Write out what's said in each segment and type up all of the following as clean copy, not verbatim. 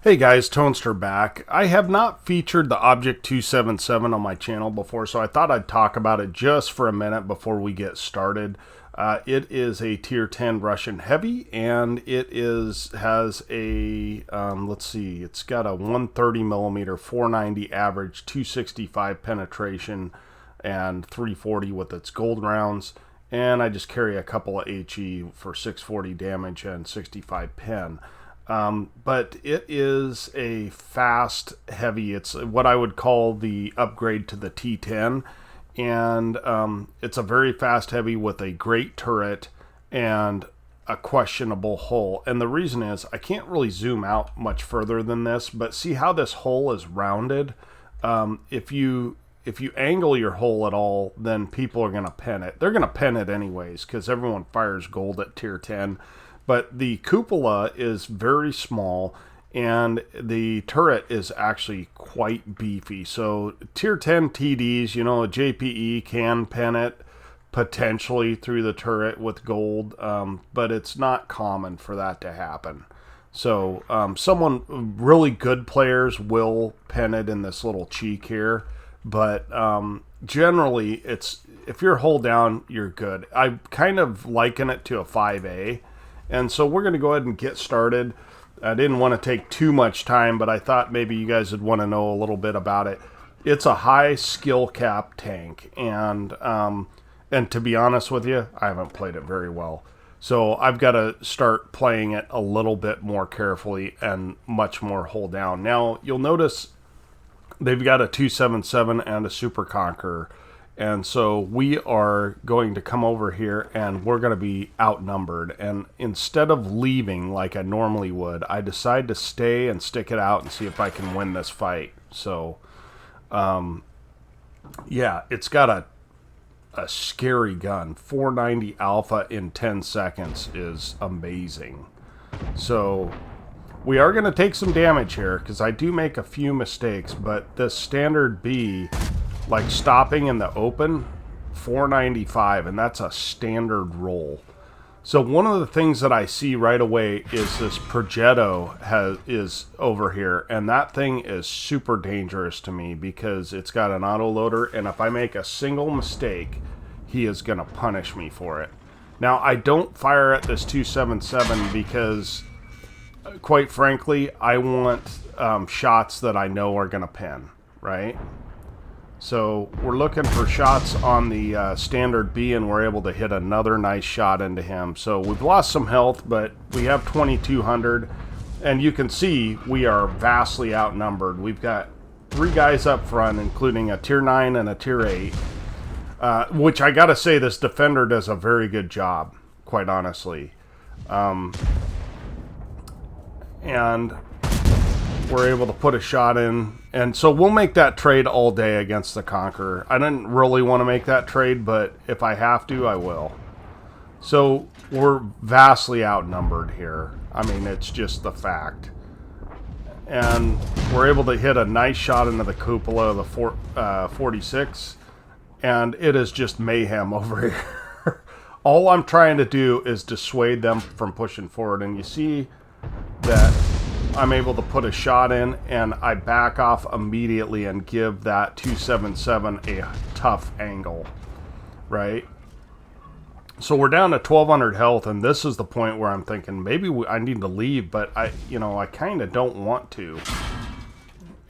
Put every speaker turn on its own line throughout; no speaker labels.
Hey guys, Tonester back. I have not featured the Object 277 on my channel before, so I thought I'd talk about it just for a minute before we get started. It is a Tier 10 Russian Heavy, and it has a, let's see, it's got a 130 millimeter 490 average, 265 penetration, and 340 with its gold rounds. And I just carry a couple of HE for 640 damage and 65 pen. But it is a fast heavy. It's what I would call the upgrade to the T10, and it's a very fast heavy with a great turret and a questionable hull. And the reason is I can't really zoom out much further than this, but see how this hull is rounded. If you angle your hull at all, then people are going to pen it. They're going to pen it anyways because everyone fires gold at Tier 10. But the cupola is very small, and the turret is actually quite beefy. So Tier 10 TDs, you know, a JPE can pen it potentially through the turret with gold, but it's not common for that to happen. So really good players will pen it in this little cheek here, but generally, if you're hull down, you're good. I kind of liken it to a 5A. And so we're going to go ahead and get started. I didn't want to take too much time, but I thought maybe you guys would want to know a little bit about it. It's a high skill cap tank, and to be honest with you, I haven't played it very well. So I've got to start playing it a little bit more carefully and much more hull down. Now, you'll notice they've got a 277 and a Super Conqueror. And so we are going to come over here and we're going to be outnumbered. And instead of leaving like I normally would, I decide to stay and stick it out and see if I can win this fight. So, yeah, it's got a scary gun. 490 alpha in 10 seconds is amazing. So we are going to take some damage here because I do make a few mistakes, but this standard B, like stopping in the open, 495, and that's a standard roll. So one of the things that I see right away is this Progetto is over here, and that thing is super dangerous to me because it's got an autoloader, and if I make a single mistake, he is going to punish me for it. Now, I don't fire at this 277 because, quite frankly, I want shots that I know are going to pen, right? So we're looking for shots on the standard B, and we're able to hit another nice shot into him. So we've lost some health, but we have 2,200, and you can see we are vastly outnumbered. We've got 3 guys up front, including a Tier 9 and a Tier 8, which I gotta say this defender does a very good job, quite honestly. And we're able to put a shot in, and so we'll make that trade all day against the Conqueror. I didn't really want to make that trade, but if I have to, I will. So we're vastly outnumbered here. I mean, it's just the fact. And we're able to hit a nice shot into the cupola of the 46, and it is just mayhem over here. All I'm trying to do is dissuade them from pushing forward, and you see that I'm able to put a shot in, and I back off immediately and give that 277 a tough angle, right? So we're down to 1,200 health, and this is the point where I'm thinking maybe I need to leave, but I kind of don't want to.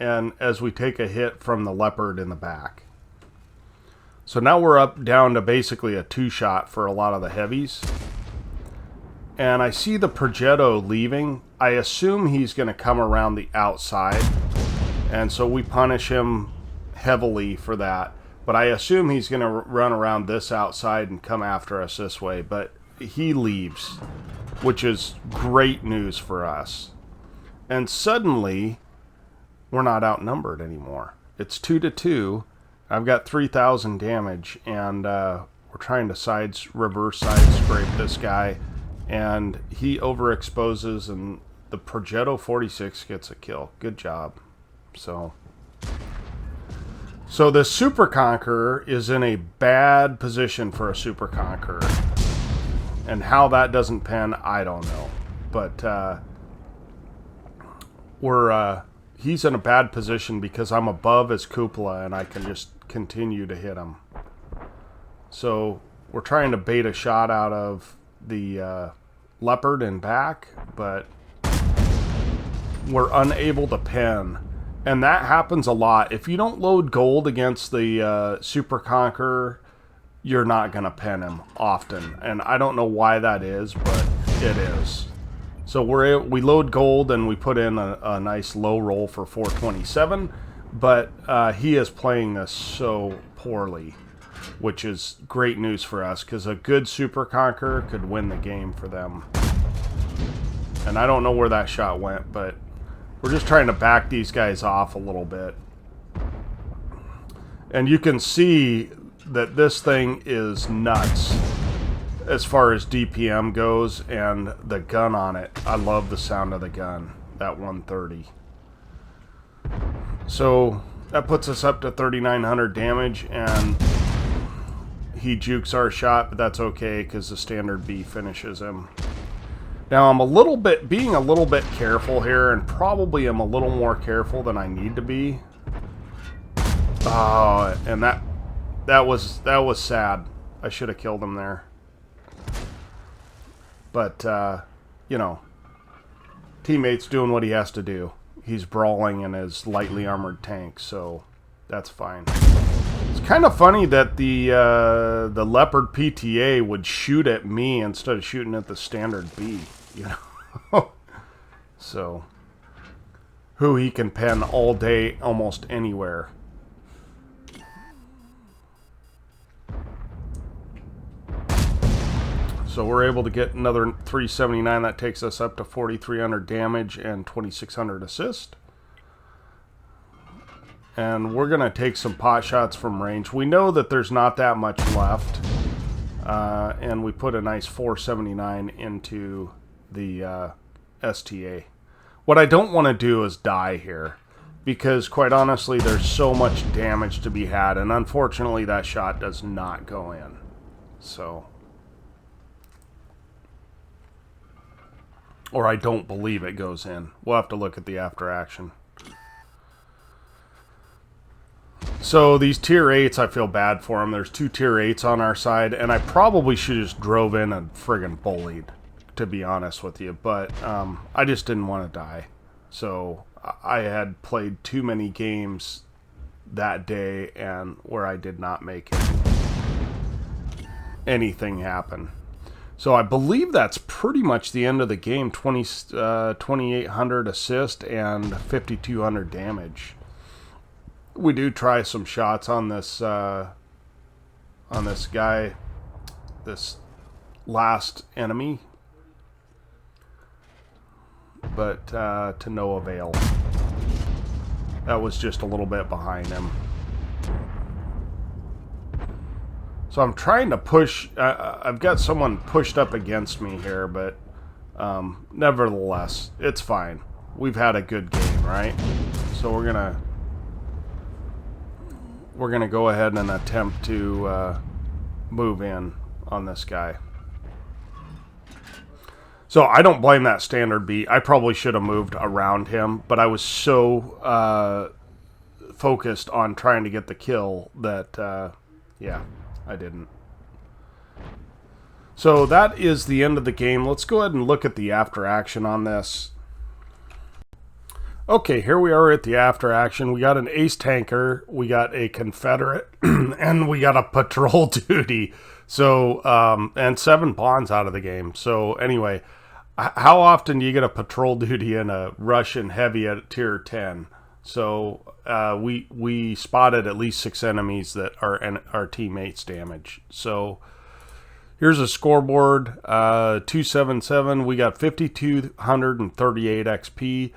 And as we take a hit from the Leopard in the back. So now we're up down to basically a 2-shot for a lot of the heavies. And I see the Progetto leaving. I assume he's going to come around the outside. And so we punish him heavily for that. But I assume he's going to run around this outside and come after us this way. But he leaves, which is great news for us. And suddenly, we're not outnumbered anymore. It's 2-2. I've got 3,000 damage. And we're trying to reverse side scrape this guy. And he overexposes, and the Progetto 46 gets a kill. Good job. So the Super Conqueror is in a bad position for a Super Conqueror. And how that doesn't pen, I don't know. But he's in a bad position because I'm above his cupola and I can just continue to hit him. So we're trying to bait a shot out of the Leopard and back, but we're unable to pin. And that happens a lot. If you don't load gold against the Super Conqueror, you're not going to pin him often. And I don't know why that is, but it is. So we load gold and we put in a nice low roll for 427. But he is playing this so poorly, which is great news for us, because a good Super Conqueror could win the game for them. And I don't know where that shot went, but we're just trying to back these guys off a little bit. And you can see that this thing is nuts as far as DPM goes, and the gun on it. I love the sound of the gun, that 130. So that puts us up to 3,900 damage, and he jukes our shot, but that's okay because the standard B finishes him. Now I'm being a little bit careful here, and probably am a little more careful than I need to be. Oh, and that was sad. I should have killed him there. But you know, teammate's doing what he has to do. He's brawling in his lightly armored tank, so that's fine. It's kind of funny that the Leopard PTA would shoot at me instead of shooting at the standard B, you know. So, who he can pen all day, almost anywhere. So we're able to get another 379. That takes us up to 4,300 damage and 2,600 assist. And we're going to take some pot shots from range. We know that there's not that much left. And we put a nice 479 into the STA. What I don't want to do is die here, because quite honestly, there's so much damage to be had. And unfortunately, that shot does not go in. So... or I don't believe it goes in. We'll have to look at the after action. So these tier 8s, I feel bad for them. There's 2 tier 8s on our side, and I probably should have just drove in and friggin' bullied, to be honest with you. But I just didn't want to die. So I had played too many games that day and where I did not make anything happen. So I believe that's pretty much the end of the game. 2,800 assist and 5,200 damage. We do try some shots on this guy, this last enemy, but to no avail. That was just a little bit behind him. So I'm trying to push. I've got someone pushed up against me here, but nevertheless, it's fine. We've had a good game, right? So we're gonna go ahead and attempt to move in on this guy. So I don't blame that standard B. I probably should have moved around him, but I was so focused on trying to get the kill that, yeah. I didn't. So that is the end of the game. Let's go ahead and look at the after action on this. Okay, here we are at the after action. We got an ace tanker, we got a Confederate, and we got a patrol duty. So, and 7 pawns out of the game. So anyway, how often do you get a patrol duty in a Russian heavy at tier 10? So we spotted at least 6 enemies that are our teammates damage. So here's a scoreboard, 277. We got 5,238 XP,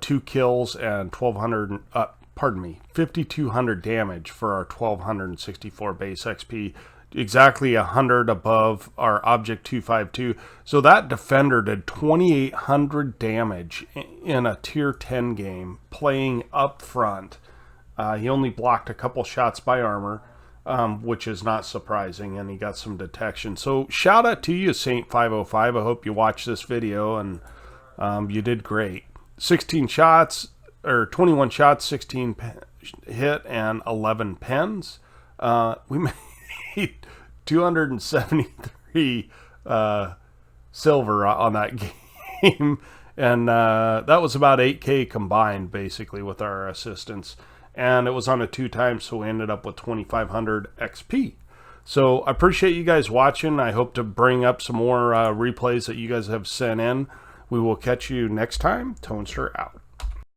2 kills, and 5,200 damage for our 1,264 base XP. Exactly 100 above our Object 252. So that defender did 2,800 damage in a tier 10 game, playing up front. He only blocked a couple shots by armor, which is not surprising, and he got some detection. So shout out to you, Saint505. I hope you watched this video, and you did great. 16 shots, or 21 shots, 16 hit, and 11 pens. We made 273 silver on that game, and that was about 8K combined, basically, with our assistants. And it was on a 2 times, so we ended up with 2,500 XP. So I appreciate you guys watching. I hope to bring up some more replays that you guys have sent in. We will catch you next time. Tonester out.